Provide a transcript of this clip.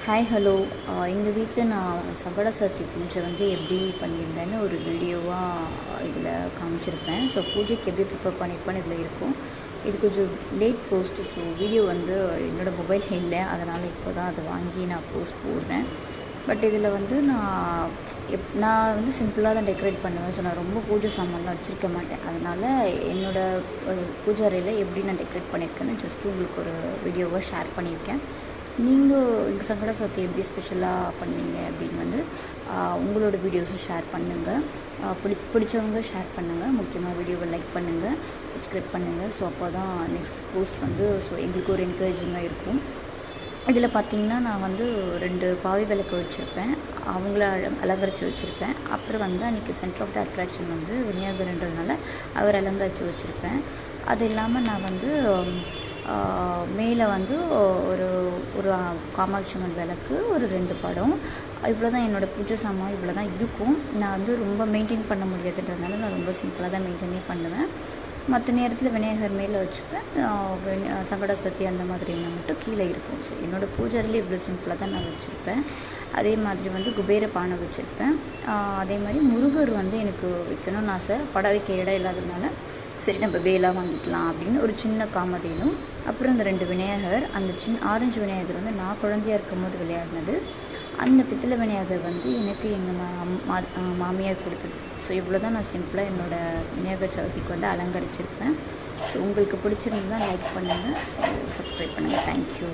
Hi hello. எங்கள் வீட்டில் நான் சங்கட சதுர்த்தி பூஜை வந்து எப்படி பண்ணியிருந்தேன்னு ஒரு வீடியோவாக இதில் காமிச்சிருப்பேன். ஸோ பூஜைக்கு எப்படி ப்ரிப்பேர் பண்ணியிருப்பேன்னு இதில் இருக்கும். இது கொஞ்சம் லேட் போஸ்ட்டு. ஸோ வீடியோ வந்து என்னோடய மொபைல் இல்லை, அதனால் இப்போ தான் அதை வாங்கி நான் போஸ்ட் போடுறேன். பட் இதில் வந்து நான் வந்து சிம்பிளாக தான் டெக்கரேட் பண்ணுவேன். ஸோ நான் ரொம்ப பூஜை சாமான்லாம் வச்சுருக்க மாட்டேன். அதனால் என்னோடய பூஜை அறையில் எப்படி நான் டெக்கரேட் பண்ணியிருக்கேன்னு ஜஸ்ட்டு உங்களுக்கு ஒரு வீடியோவாக ஷேர் பண்ணியிருக்கேன். நீங்கள் எங்கள் சங்கட சதுர்த்தி எப்படி ஸ்பெஷலாக பண்ணுவீங்க அப்படின்னு வந்து உங்களோட வீடியோஸும் ஷேர் பண்ணுங்கள். பிடிச்சவங்க ஷேர் பண்ணுங்கள். முக்கியமாக வீடியோவை லைக் பண்ணுங்கள், சப்ஸ்கிரைப் பண்ணுங்கள். ஸோ அப்போ தான் நெக்ஸ்ட் போஸ்ட் வந்து எங்களுக்கு ஒரு என்கரேஜிங்காக இருக்கும். இதில் பார்த்திங்கன்னா நான் வந்து 2 பாவி விளக்கு வச்சுருப்பேன், அவங்கள அலங்கரித்து வச்சுருப்பேன். அப்புறம் வந்து அன்றைக்கி சென்டர் ஆஃப் த அட்ராக்ஷன் வந்து விநாயகர்ன்றதுனால அவர் அலங்கரித்து வச்சுருப்பேன். அது இல்லாமல் நான் வந்து மேலே வந்து ஒரு ஒரு காமாட்சி அம்மன் விளக்கு, ஒரு 2 படம், இவ்வளோ தான் என்னோடய பூஜை சாமான். இவ்வளோ தான் இருக்கும். நான் வந்து ரொம்ப மெயின்டைன் பண்ண முடியாதுன்றதுனால நான் ரொம்ப சிம்பிளாக தான் மெயின்டைனே பண்ணுவேன். மற்ற நேரத்தில் விநாயகர் மேலே வச்சுப்பேன். சங்கட சதுர்த்தி அந்த மாதிரி என்ன மட்டும் கீழே இருக்கும். ஸோ என்னோடய பூஜையிலே இவ்வளோ சிம்பிளாக தான் நான் வச்சுருப்பேன். அதே மாதிரி வந்து குபேர பானை வச்சுருப்பேன். அதே மாதிரி முருகர் வந்து எனக்கு வைக்கணும்னு ஆசை. படம் வைக்க இடம் இல்லாததுனால சரி நம்ம வேலாக வாங்கிக்கலாம் அப்படின்னு ஒரு சின்ன காமெடியும். அப்புறம் இந்த 2 விநாயகர், அந்த ஆரஞ்சு விநாயகர் வந்து நான் குழந்தையாக இருக்கும் போது விளையாடினது. அந்த பித்தளை விநாயகர் வந்து எனக்கு எங்கள் மாமியார் கொடுத்தது. ஸோ இவ்வளோ தான் நான் சிம்பிளாக என்னோடய விநாயகர் சதுர்த்திக்கு வந்து அலங்கரிச்சிருப்பேன். ஸோ உங்களுக்கு பிடிச்சிருந்தா லைக் பண்ணுங்கள், சப்ஸ்கிரைப் பண்ணுங்கள். தேங்க்யூ.